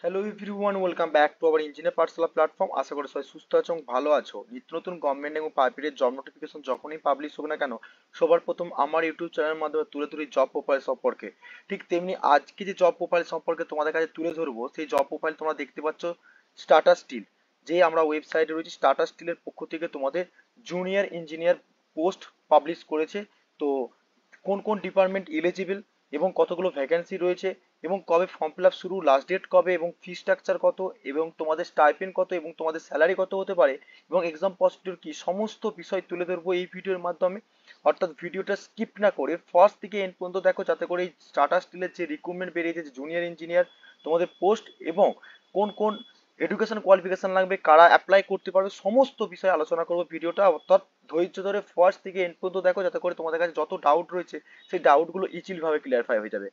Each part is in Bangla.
Hello everyone, welcome back to our engineer Pathsala platform. আশা করি সবাই সুস্থ আছো এবং ভালো আছো। নিত্য নতুন গভর্নমেন্ট এবং প্রাইভেটের জব নোটিফিকেশন যখনই পাবলিশ হোক না কেন, সবার প্রথম আমার ইউটিউব চ্যানেলের মাধ্যমে তুলে ধরি জব প্রোফাইল সম্পর্কে। ঠিক তেমনি আজকে যে জব প্রোফাইল সম্পর্কে তোমাদের কাছে তুলে ধরবো, সেই জব প্রোফাইল তোমরা দেখতে পাচ্ছ টাটা স্টিল। যে আমরা ওয়েবসাইটে রয়েছি, টাটা স্টিলের পক্ষ থেকে তোমাদের জুনিয়র ইঞ্জিনিয়ার পোস্ট পাবলিশ করেছে। তো কোন কোন ডিপার্টমেন্ট এলিজিবল এবং কতগুলো ভ্যাকেন্সি রয়েছে এবং কবে ফর্ম ফিল আপ শুরু, লাস্ট ডেট কবে এবং ফি স্ট্রাকচার কত এবং তোমাদের স্টাইপেন্ড কত এবং তোমাদের স্যালারি কত হতে পারে এবং এক্সাম প্রসিডিউর কি, সমস্ত বিষয় তুলে ধরবো এই ভিডিওর মাধ্যমে। অর্থাৎ ভিডিওটা স্কিপ না করে ফার্স্ট থেকে এন্ড পর্যন্ত দেখো, যাতে করে এই টাটা স্টিলের যে রিক্রুটমেন্ট বেরিয়েছে, যে জুনিয়র ইঞ্জিনিয়ার তোমাদের পোস্ট এবং কোন কোন এডুকেশন কোয়ালিফিকেশন লাগবে, কারা অ্যাপ্লাই করতে পারবে, সমস্ত বিষয়ে আলোচনা করবো ভিডিওটা। অর্থাৎ ধৈর্য ধরে ফার্স্ট থেকে এন্ড পর্যন্ত দেখো, যাতে করে তোমাদের কাছে যত ডাউট রয়েছে সেই ডাউটগুলো ইজিলি ভাবে ক্লিয়ারফাই হয়ে যাবে।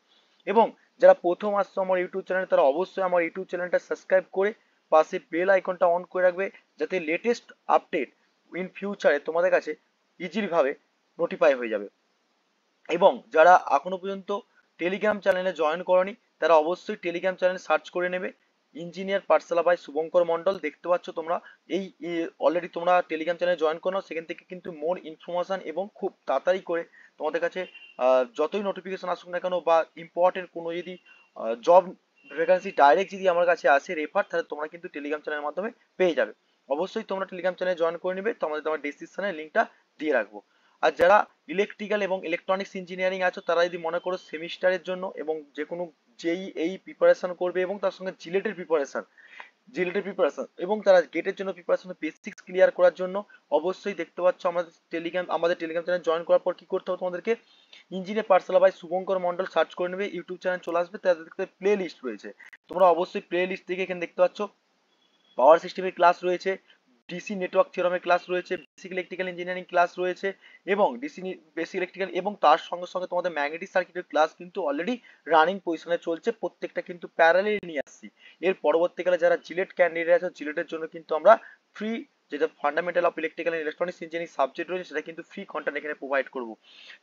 এবং যারা প্রথম আসছো আমার ইউটিউব চ্যানেলে, তারা অবশ্যই আমার ইউটিউব চ্যানেলটা সাবস্ক্রাইব করে পাশে বেল আইকনটা অন করে রাখবে, যাতে লেটেস্ট আপডেট ইন ফিউচারে তোমাদের কাছে ইজিলি ভাবে নোটিফাই হয়ে যাবে। এবং যারা এখনো পর্যন্ত টেলিগ্রাম চ্যানেলে জয়েন করনি, তারা অবশ্যই টেলিগ্রাম চ্যানেল সার্চ করে নেবে, engineer Pathsala by Shubhankar Mondal. দেখতে পাচ্ছ তোমরা এই অলরেডি তোমরা টেলিগ্রাম চ্যানেলে জয়েন করো, সেখান থেকে কিন্তু মোর ইনফরমেশন এবং খুব তাড়াতাড়ি করে তোমাদের কাছে যতই নোটিফিকেশন আসুক না কেন বা ইম্পর্টেন্ট কোনো যদি জব ভ্যাকান্সি ডাইরেক্ট যদি আমার কাছে আসে রেফার, তাহলে তোমরা কিন্তু টেলিগ্রাম চ্যানেলের মাধ্যমে পেয়ে যাবে। অবশ্যই তোমরা টেলিগ্রাম চ্যানেলে জয়েন করে নিবে, তোমার ডিসক্রিপশনে লিঙ্কটা দিয়ে রাখবো। আর যারা ইলেকট্রিক্যাল এবং ইলেকট্রনিক্স ইঞ্জিনিয়ারিং আছো, তারা যদি মনে করো সেমিস্টারের জন্য এবং যে কোনো যেই এই প্রিপারেশন করবে এবং তার সঙ্গে জিলেটের প্রিপারেশন এবং তারা গেটের জন্য প্রিপারেশন বেসিক্স ক্লিয়ার করার জন্য, অবশ্যই দেখতে পাচ্ছ আমাদের টেলিগ্রাম চ্যানেল জয়েন করার পর কি করতে হবে তোমাদেরকে, engineer Pathsala by Shubhankar Mondal search করে নেবে, ইউটিউব চ্যানেল চলে আসবে, তাদের দেখতে প্লে লিস্ট রয়েছে। তোমরা অবশ্যই প্লে লিস্ট থেকে এখানে দেখতে পাচ্ছ পাওয়ার সিস্টেমের ক্লাস রয়েছে, ডিসি নেটওয়ার্ক থিওরামের ক্লাস রয়েছে, বেসিক ইলেকট্রিক্যাল ইঞ্জিনিয়ারিং ক্লাস রয়েছে এবং বেসিক ইলেকট্রিক্যাল, এবং তার সঙ্গে সঙ্গে তোমাদের ম্যাগনেটিক সার্কিটের ক্লাস কিন্তু অলরেডি রানিং পজিশনে চলছে, প্রত্যেকটা কিন্তু প্যারালালি নিয়ে আসছি। এর পরবর্তীকালে যারা জিলেট ক্যান্ডিডেট আছে, জিলেটের জন্য কিন্তু আমরা ফ্রি, যেটা fundamental of electrical and electronics engineering subject রয়েছে, সেটা কিন্তু ফ্রি কন্টেন্ট এখানে প্রোভাইড করবো।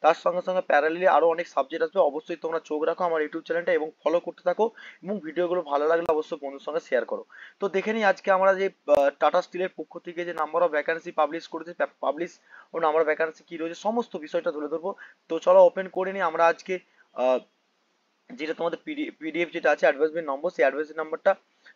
তার সঙ্গে সঙ্গে প্যারালালি আরো অনেক সাবজেক্ট আসবে, অবশ্যই তোমরা চোখ রাখো আমার ইউটিউব চ্যানেলটা এবং ফলো করতে থাকো, এবং ভিডিওগুলো ভালো লাগলে অবশ্যই বন্ধুর সঙ্গে শেয়ার করো। তো দেখে নিই আজকে আমরা যে টাটা স্টিলের পক্ষ থেকে যে নাম্বার অফ ভ্যাকান্সি পাবলিশ করেছে, পাবলিশ ও নাম্বার অফ ভ্যাকান্সি কি রয়েছে, সমস্ত বিষয়টা তুলে ধরবো। তো চলো ওপেন করে নিই আমরা আজকে আহ, যেটা তোমাদের পিডিএফ যেটা আছে অ্যাডভার্টাইজমেন্ট নম্বর, সেই অ্যাডভার্টাইজমেন্ট নাম্বারটা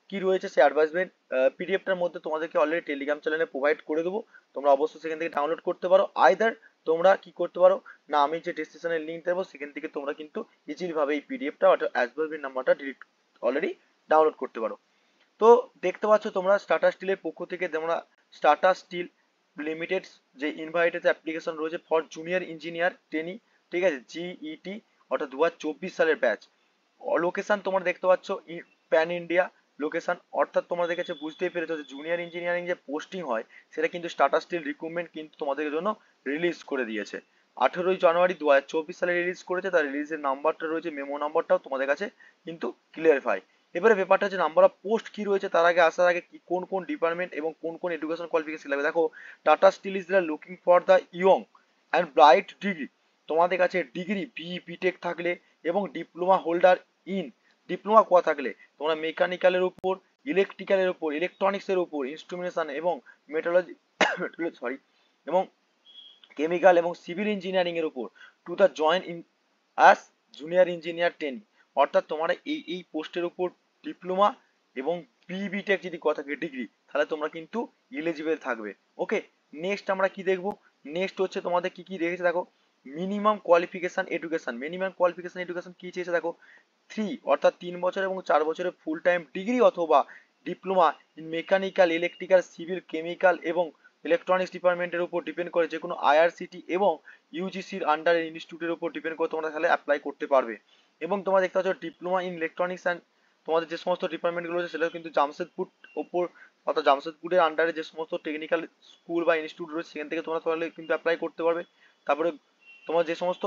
কি রয়েছে, সেই অ্যাডভার্টাইজমেন্ট পিডিএফটার মধ্যে তোমাদেরকে অলরেডি টেলিগ্রাম চ্যানেলে প্রোভাইড করে দেবো। তোমরা অবশ্যই সেখান থেকে ডাউনলোড করতে পারো, আইদার তোমরা কি করতে পারো না, আমি যে ডিসক্রিপশনের লিঙ্ক দেবো সেখান থেকে তোমরা কিন্তু ইজিলি ভাবে এই পিডিএফটা অর্থাৎ অ্যাডভার্টাইজমেন্ট নাম্বারটা ডিলিট অলরেডি ডাউনলোড করতে পারো। তো দেখতে পাচ্ছ তোমরা টাটা স্টিলের পক্ষ থেকে তোমরা টাটা স্টিল লিমিটেড যে ইনভাইটেড অ্যাপ্লিকেশন রয়েছে ফর জুনিয়র ইঞ্জিনিয়ার ট্রেনি, ঠিক আছে, জিইটি, অর্থাৎ 2024 সালের ব্যাচ। লোকেশন তোমরা দেখতে পাচ্ছ প্যান ইন্ডিয়া লোকেশন, অর্থাৎ তোমাদের কাছে বুঝতেই পেরেছো যে জুনিয়র ইঞ্জিনিয়ারিং যে পোস্টিং হয় সেটা কিন্তু টাটা স্টিল রিক্রুটমেন্ট কিন্তু তোমাদের জন্য রিলিজ করে দিয়েছে। 18ই জানুয়ারি 2024 সালে রিলিজ করেছে, তার রিলিজের নাম্বারটা রয়েছে, মেমো নাম্বারটাও তোমাদের কাছে কিন্তু ক্লিয়ারিফাই। এবারে ব্যাপারটা হচ্ছে নাম্বার অফ পোস্ট কি রয়েছে, তার আগে আসার আগে কি কোন কোন ডিপার্টমেন্ট এবং কোন কোন এডুকেশন কোয়ালিফিকেশন লাগবে দেখো। Tata steel is looking for the young and bright degree. তোমাদের কাছে ডিগ্রি বিটেক থাকলে এবং ডিপ্লোমা হোল্ডার ইন, ডিপ্লোমা করা থাকলে তোমরা মেকানিক্যালের উপর, ইলেকট্রিক্যালের উপর, ইলেকট্রনিক্সের উপর, ইনস্ট্রুমেন্টেশন এবং মেট্রোলজি সরি এবং কেমিক্যাল এবং সিভিল ইঞ্জিনিয়ারিং এর উপর to the join in as junior engineer trainee. অর্থাৎ তোমরা এই পোস্টের উপর ডিপ্লোমা এবং বিটেক যদি কথা থাকে ডিগ্রি, তাহলে তোমরা কিন্তু এলিজিবল থাকবে। ওকে, নেক্সট আমরা কি দেখবো, নেক্সট হচ্ছে তোমাদের কি কি রেখেছে দেখো, minimum qualification education. Minimum qualification education কি চেয়েছে দেখো, 3 অর্থাৎ 3 বছর এবং 4 বছরের ফুল টাইম ডিগ্রি অথবা diploma in mechanical, electrical, civil, chemical এবং ইলেকট্রনিক্স ডিপার্টমেন্টের উপর ডিপেন্ড করে যে কোনো আইআরসিটি এবং ইউজিসির আন্ডারের ইনস্টিটিউটের উপর ডিপেন্ড করে তোমরা তাহলে অ্যাপ্লাই করতে পারবে। এবং তোমরা দেখতে পাচ্ছ ডিপ্লোমা ইন ইলেকট্রনিক্স অ্যান্ড, তোমাদের যে সমস্ত ডিপার্টমেন্টগুলো আছে সেটা কিন্তু জামশেদপুর ওপর, অর্থাৎ জামশেদপুরের আন্ডারে যে সমস্ত টেকনিক্যাল স্কুল বা ইনস্টিটিউট রয়েছে সেখান থেকে তোমরা তাহলে কিন্তু অ্যাপ্লাই করতে পারবে। তারপরে তোমার যে সমস্ত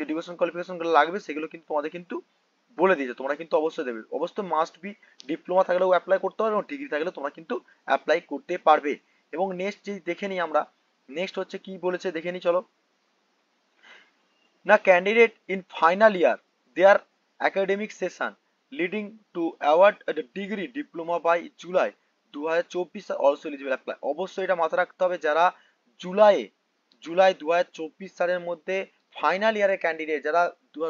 এডুকেশন কোয়ালিফিকেশনগুলো লাগবে সেগুলো কিন্তু তোমাদের কিন্তু বলে দিয়েছে, তোমরা কিন্তু অবশ্যই দেবে, অবশ্যই মাস্ট বি ডিপ্লোমা থাকলেও অ্যাপ্লাই করতে পারবে এবং ডিগ্রি থাকলে তোমরা কিন্তু অ্যাপ্লাই করতে পারবে। এবং নেক্সট যে দেখে নিই আমরা, নেক্সট হচ্ছে কি বলেছে দেখে নিই চলো না, candidate in final year their academic session leading to award degree diploma by July 2024 also eligible apply. অবশ্যই এটা মাথায় রাখতে হবে, যারা জুলাই 2024 সালের মধ্যে ফাইনাল ইয়ারের ক্যান্ডিডেট, যারা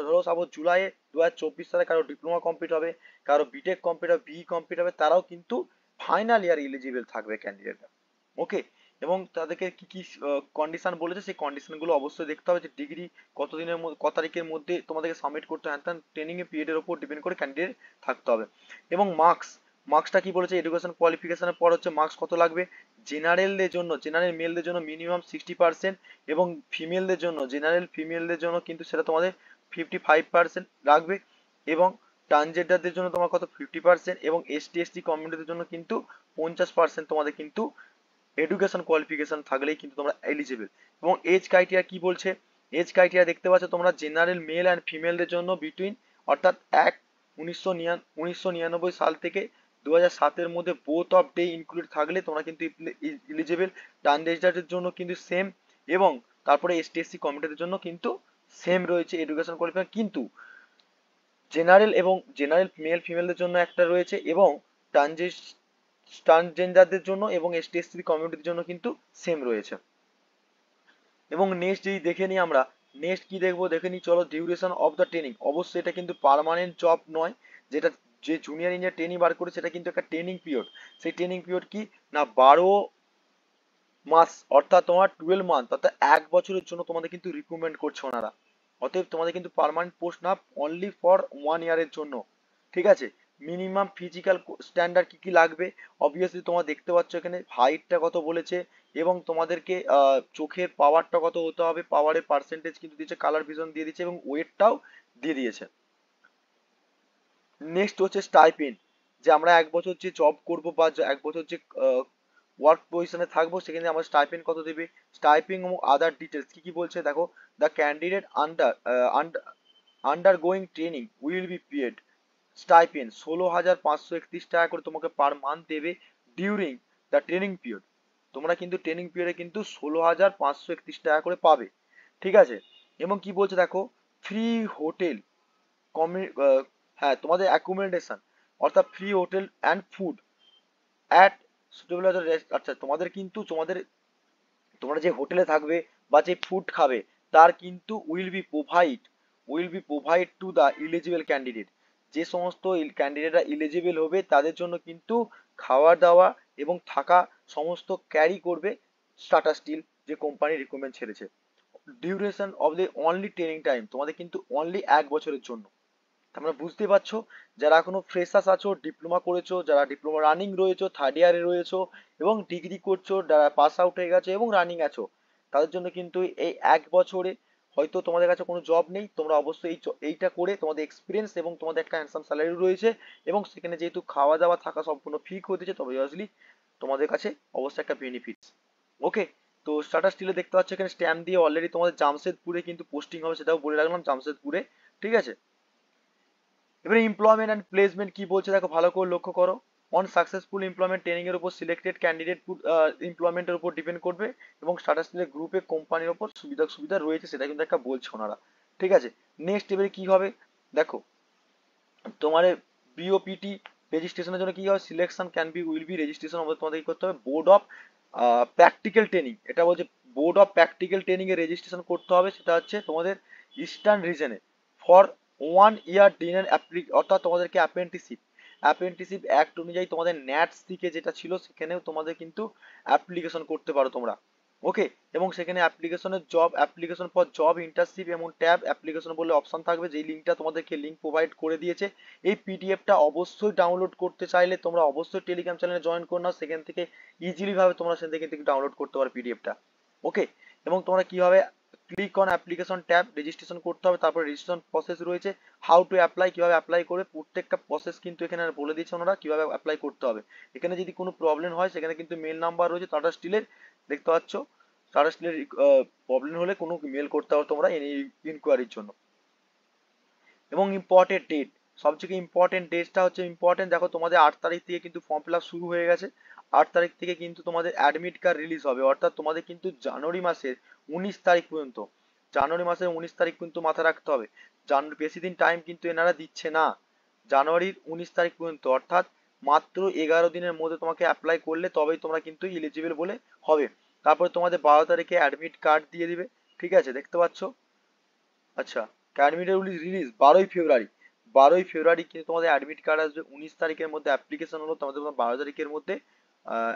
ধরো সাপোজ জুলাই 2024 সালে কারো ডিপ্লোমা কমপ্লিট হবে, কারো বিটেক কমপ্লিট হবে, বিই কমপ্লিট হবে, তারাও কিন্তু ফাইনাল ইয়ার এলিজিবল থাকবে ক্যান্ডিডেটরা। ওকে, এবং তাদেরকে কি কি কন্ডিশন বলেছে সেই কন্ডিশন গুলো অবশ্যই দেখতে হবে, যে ডিগ্রি কতদিনের মধ্যে, কত তারিখের মধ্যে তোমাদেরকে সাবমিট করতে হবে, ট্রেনিং এর পিরিয়ডের উপর ডিপেন্ড করে ক্যান্ডিডেট থাকতে হবে। এবং মার্কসটা কি বলেছে, এডুকেশন কোয়ালিফিকেশনের পর হচ্ছে মার্কস কত লাগবে। জেনারেল মেলদের জন্য মিনিমাম 60%, এবং জেনারেল ফিমেলদের জন্য কিন্তু সেটা তোমাদের 55% লাগবে, এবং ট্রান্সজেন্ডারদের জন্য তোমার কত 50%, এবং এসটি কমিউনিটিদের জন্য কিন্তু 50% তোমাদের কিন্তু এডুকেশন কোয়ালিফিকেশন থাকলেই কিন্তু তোমরা এলিজিবল। এবং এজ ক্রাইটেরিয়া কি বলছে, এজ ক্রাইটেরিয়া দেখতে পাচ্ছ তোমরা, জেনারেল মেল অ্যান্ড ফিমেলদের জন্য বিটুইন, অর্থাৎ 1999 সাল থেকে 2007-এর মধ্যে বোথ অফ ডে ইনক্লুড থাকলে তোমরা কিন্তু এলিজিবল। ট্রান্সজেন্ডারদের জন্য কিন্তু সেম, এবং তারপরে এসটি কমিউনিটিদের জন্য কিন্তু সেম রয়েছে এডুকেশন কোয়ালিফিকেশন, কিন্তু জেনারেল মেল ফিমেলদের জন্য একটা রয়েছে, এবং ট্রান্সজেন্ডারদের জন্য এবং এসটি কমিউনিটির জন্য কিন্তু সেম রয়েছে। এবং নেক্সট যদি দেখে নিই আমরা, নেক্সট কি দেখবো দেখে নিই চলো, ডিউরেশন অফ দ্য ট্রেনিং। অবশ্যই এটা কিন্তু পার্মানেন্ট জব নয়, যেটা যে জুনিয়র ইঞ্জিনিয়ার ট্রেনিং বার করে সেটা কিন্তু একটা ট্রেনিং পিরিয়ড। সেই ট্রেনিং পিরিয়ড কি না 12 মাস, অর্থাৎ তোমার 12 মান্থ, অর্থাৎ 1 বছরের জন্য তোমাদের কিন্তু রিক্রুটমেন্ট করছে ওনারা। অতএব তোমাদের কিন্তু পার্মানেন্ট পোস্ট না, অনলি ফর 1 ইয়ারের জন্য। ঠিক আছে, মিনিমাম ফিজিক্যাল স্ট্যান্ডার্ড কি কি লাগবে, অবভিয়াসলি তোমরা দেখতে পাচ্ছ এখানে হাইটটা কত বলেছে, এবং তোমাদেরকে চোখের পাওয়ারটা কত হতে হবে, পাওয়ারের পার্সেন্টেজ কিন্তু দিয়েছে, কালার ভিশন দিয়ে দিয়েছে, এবং ওয়েটটাও দিয়ে দিয়েছে। নেক্সট হচ্ছে স্টাইপেন্ড, যে আমরা 1 বছর যে জব করব বা 1 বছর যে ওয়ার্ক পজিশনে থাকবো, সেখানে আমার স্টাইপেন্ড কত দেবে, স্টাইপিং এবং আদার ডিটেলস কি কি বলছে দেখো। The candidate undergoing training will be paid stipend 16,531 টাকা করে তোমাকে পার মান্থ দেবে ডিউরিং দ্য ট্রেনিং পিরিয়ড। তোমরা কিন্তু ট্রেনিং পিরিয়ডে কিন্তু 16,531 টাকা করে পাবে। ঠিক আছে, এবং কি বলছে দেখো, ফ্রি হোটেল হ্যাঁ তোমাদের অ্যাকোমোডেশন, অর্থাৎ free hotel and food at suitable. আচ্ছা, তোমাদের কিন্তু তোমরা যে হোটেলে থাকবে বা যে ফুড খাবে, তার কিন্তু will be provide to the eligible candidate. যে সমস্ত ক্যান্ডিডেটরা ইলিজিবল হবে তাদের জন্য কিন্তু খাওয়া দাওয়া এবং থাকা সমস্ত ক্যারি করবে টাটা স্টিল, যে কোম্পানি রিকমেন্ড ছেড়েছে। Duration of the only training time, তোমাদের কিন্তু অনলি 1 বছরের জন্য। তোমরা বুঝতে পারছো, যারা এখনো ফ্রেশার্স আছো, ডিপ্লোমা করেছো, যারা ডিপ্লোমা রানিং রয়েছো, থার্ড ইয়ারে রয়েছো, এবং ডিগ্রি করছো, যারা পাস আউট হয়ে গেছো এবং রানিং আছো, তাদের জন্য কিন্তু এই 1 বছরে হয়তো তোমাদের কাছে কোনো জব নেই, তোমরা অবশ্যই এইটা করে তোমাদের এক্সপিরিয়েন্স এবং তোমাদের একটা হ্যান্ডসাম স্যালারি রয়েছে, এবং সেখানে যেহেতু খাওয়া দাওয়া থাকা সম্পূর্ণ ফ্রি করে দিয়েছে, তবে অবভিয়াসলি তোমাদের কাছে অবশ্যই একটা বেনিফিটস। ওকে, তো টাটা স্টিলে দেখতে পাচ্ছ এখানে স্ট্যাম্প দিয়ে অলরেডি তোমাদের জামশেদপুরে কিন্তু পোস্টিং হবে, সেটাও বলে রাখলাম, জামশেদপুরে। ঠিক আছে, এবারে এমপ্লয়মেন্ট অ্যান্ড প্লেসমেন্ট কি বলছে দেখো, ভালো করে লক্ষ্য করো। অন সাকসেসফুল এমপ্লয়মেন্ট ট্রেনিং এর উপর সিলেক্টেড ক্যান্ডিডেট এমপ্লয়মেন্টের উপর ডিপেন্ড করবে, এবং স্টাটাস গ্রুপে কোম্পানির উপর সুবিধা সুবিধা রয়েছে, সেটা কিন্তু একটা বলছে ওনারা। ঠিক আছে, নেক্সট এবারে কি হবে দেখো, তোমার বিওপিটি রেজিস্ট্রেশনের জন্য কি হবে, selection can be will be registration তোমাদের কি করতে হবে, বোর্ড অফ প্র্যাকটিক্যাল ট্রেনিং। এটা বলছে board of practical training A registration করতে হবে, সেটা হচ্ছে তোমাদের ইস্টার্ন রিজনে ফর 1 ইয়ার ডিনের অর্থাৎ তোমাদেরকে অ্যাপ্রেন্টিসিপ অ্যাক্ট অনুযায়ী তোমাদের ন্যাটস থেকে যেটা ছিল সেখানেও তোমাদের কিন্তু অ্যাপ্লিকেশন করতে পারো তোমরা। ওকে, এবং সেখানে অ্যাপ্লিকেশন ফর জব ইন্টার্নশিপ এবং ট্যাব অ্যাপ্লিকেশন বলে অপশন থাকবে, যেই লিঙ্কটা তোমাদেরকে লিঙ্ক প্রোভাইড করে দিয়েছে। এই পিডিএফটা অবশ্যই ডাউনলোড করতে চাইলে তোমরা অবশ্যই টেলিগ্রাম চ্যানেলে জয়েন করে নাও, সেখান থেকে ইজিলি ভাবে তোমরা সেখান থেকে ডাউনলোড করতে পারো পিডিএফটা। ওকে, এবং তোমরা কিভাবে click on application tab registration করতে হবে, তারপরে রেজিস্ট্রেশন প্রসেস রয়েছে, হাউ টু অ্যাপ্লাই, কিভাবে অ্যাপ্লাই করে প্রত্যেকটা প্রসেস কিন্তু এখানে বলে দিয়েছে ওনারা কিভাবে অ্যাপ্লাই করতে হবে। এখানে যদি কোনো প্রবলেম হয় সেখানে কিন্তু মেল নাম্বার রয়েছে টাটা স্টিলের, দেখতে পাচ্ছ, টাটা স্টিলের প্রবলেম হলে কোনো মেল করতে হবে তোমরা ইনকোয়ারির জন্য। এবং ইম্পর্টেন্ট ডেট, সবথেকে ইম্পর্টেন্ট ডেটটা হচ্ছে ইম্পর্টেন্ট, দেখো তোমাদের 8 তারিখ থেকে কিন্তু ফর্ম ফিল আপ শুরু হয়ে গেছে। 8 তারিখ থেকে কিন্তু তোমাদের অ্যাডমিট কার্ড রিলিজ হবে, অর্থাৎ তোমাদের কিন্তু জানুয়ারি মাসের 19 তারিখ পর্যন্ত, জানুয়ারি মাসের 19 তারিখ কিন্তু মাথায় রাখতে হবে। বেশি দিন টাইম কিন্তু এনারা দিচ্ছে না, জানুয়ারির 19 তারিখ পর্যন্ত, অর্থাৎ মাত্র 11 দিনের মধ্যে তোমাকে অ্যাপ্লাই করলে তবেই তোমরা কিন্তু এলিজিবল বলে হবে। তারপরে তোমাদের 12 তারিখে অ্যাডমিট কার্ড দিয়ে দিবে, ঠিক আছে, দেখতে পাচ্ছ। আচ্ছা, অ্যাডমিটের রিলিজ 12ই ফেব্রুয়ারি। 12ই ফেব্রুয়ারি কিন্তু তোমাদের অ্যাডমিট কার্ড আসবে। 19 তারিখের মধ্যে অ্যাপ্লিকেশন হলো, তোমাদের 12 তারিখের মধ্যে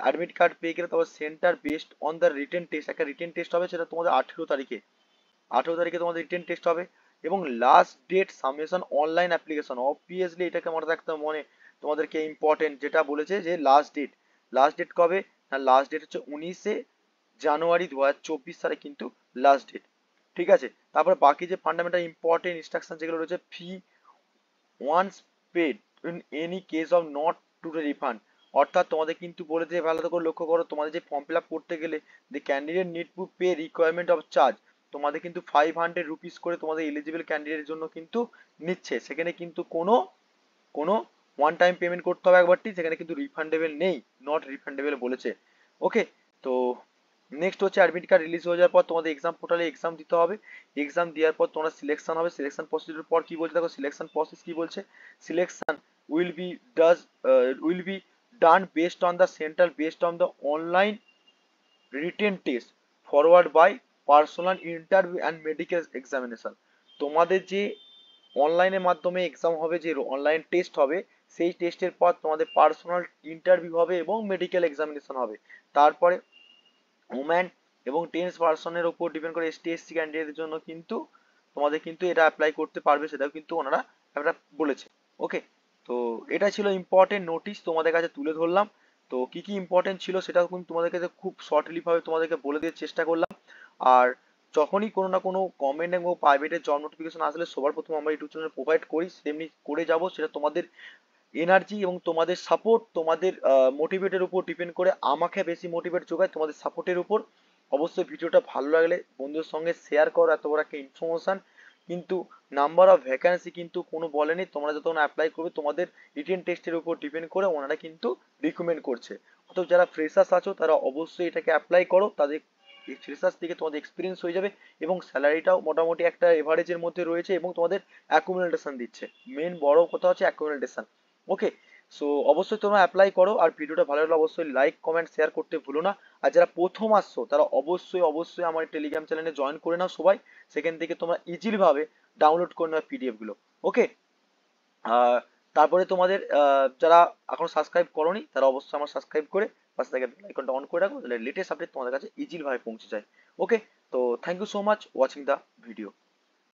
অ্যাডমিট কার্ড পেয়ে গেলে তারপর centre based on the written test, একটা রিটেন টেস্ট হবে, সেটা তোমাদের 18 তারিখে। 18 তারিখে তোমাদের রিটেন টেস্ট হবে। এবং last date submission online application, obviously এটাকে মনে রাখতে হবে, মনে তোমাদেরকে ইম্পর্টেন্ট যেটা বলেছে যে লাস্ট ডেট কবে না, লাস্ট ডেট হচ্ছে 19 জানুয়ারি 2024 তারিখ কিন্তু লাস্ট ডেট, ঠিক আছে। তারপরে বাকি যে ফান্ডামেন্টাল ইম্পর্টেন্ট ইনস্ট্রাকশন যেগুলো রয়েছে, fee once paid in any case of not to refund, অর্থাৎ তোমাদের কিন্তু বলেছে, ভালো করে লক্ষ্য করো, তোমাদের যে ফর্ম ফিল আপ করতে গেলে the candidate need to pay requirement of charge, তোমাদের কিন্তু 500 রুপিস করে তোমাদের এলিজিবল ক্যান্ডিডেটের জন্য কিন্তু নিচ্ছে। সেখানে কিন্তু কোনো কোনো ওয়ান টাইম পেমেন্ট করতে হবে একবারটি, সেখানে কিন্তু রিফান্ডেবল নেই, নট রিফান্ডেবল বলেছে। ওকে, তো নেক্সট হচ্ছে অ্যাডমিট কার্ড রিলিজ হয়ে যাওয়ার পর তোমাদের এক্সাম পোর্টালে এক্সাম দিতে হবে। এক্সাম দেওয়ার পর তোমরা সিলেকশন হবে। সিলেকশন প্রসিডিউর পর কি বলছে দেখো, সিলেকশন প্রসেস কি বলছে, selection will be does will be done based on the central based on the online written test forward by personal interview and medical examination. তোমাদের যে অনলাইনের মাধ্যমে এক্সাম হবে, যে অনলাইন টেস্ট হবে, সেই টেস্টের পর তোমাদের পার্সোনাল ইন্টারভিউ হবে এবং মেডিকেল এক্সামিনেশন হবে। তারপরে ওম্যান এবং টেন্স পার্সনের উপর ডিপেন্ড করে এসটি এসসি ক্যান্ডিডেটের জন্য কিন্তু তোমাদের কিন্তু এটা অ্যাপ্লাই করতে পারবে, সেটাও কিন্তু ওনারা একটা বলেছে। ওকে, তো এটা ছিল ইম্পর্টেন্ট নোটিশ, তোমাদের কাছে তুলে ধরলাম। তো কি কি ইম্পর্টেন্ট ছিল সেটাও কিন্তু তোমাদের কাছে খুব শর্টলি ভাবে তোমাদেরকে বলে দেওয়ার চেষ্টা করলাম। আর যখনই কোনো না কোনো গভর্নমেন্ট এবং প্রাইভেটের জব নোটিফিকেশন আসলে সবার প্রথম আমরা ইউটিউব চ্যানেলে প্রোভাইড করি, তেমনি করে যাব। সেটা তোমাদের এনার্জি এবং তোমাদের সাপোর্ট, তোমাদের মোটিভেটের উপর ডিপেন্ড করে, আমাকে বেশি মোটিভেট যোগায় তোমাদের সাপোর্টের উপর। অবশ্যই ভিডিওটা ভালো লাগলে বন্ধুদের সঙ্গে শেয়ার করো, এত বড় একটা ইনফরমেশন। কিন্তু নাম্বার অফ ভ্যাকান্সি কিন্তু কোনো বলেনি, তোমরা যতক্ষণ অ্যাপ্লাই করবে তোমাদের রিটেন টেস্টের উপর ডিপেন্ড করে ওনারা কিন্তু রিকমেন্ড করছে। অর্থাৎ যারা ফ্রেশার্স আছো তারা অবশ্যই এটাকে অ্যাপ্লাই করো, তাদের ফ্রেশার্স থেকে তোমাদের এক্সপিরিয়েন্স হয়ে যাবে এবং স্যালারিটাও মোটামুটি একটা এভারেজের মধ্যে রয়েছে এবং তোমাদের অ্যাকুমুলেশন দিচ্ছে। মেন বড় কথা হচ্ছে অ্যাকুমুলেশন। ওকে, সো অবশ্যই তোমরা অ্যাপ্লাই করো। আর ভিডিওটা ভালো লাগলে অবশ্যই লাইক কমেন্ট শেয়ার করতে ভুলো না। আর যারা প্রথম আসছো তারা অবশ্যই আমার টেলিগ্রাম চ্যানেলে জয়েন করে নাও সবাই, সেখান থেকে তোমরা ইজিলি ভাবে ডাউনলোড করে নাও পিডিএফ গুলো। ওকে, তারপরে তোমাদের যারা এখন সাবস্ক্রাইব করোনি তারা অবশ্যই আমার সাবস্ক্রাইব করে পাশে থেকে বেল আইকনটা অন করে রাখো, তাহলে লেটেস্ট আপডেট তোমাদের কাছে ইজিলি ভাবে পৌঁছে যায়। ওকে, তো thank you so much watching the video.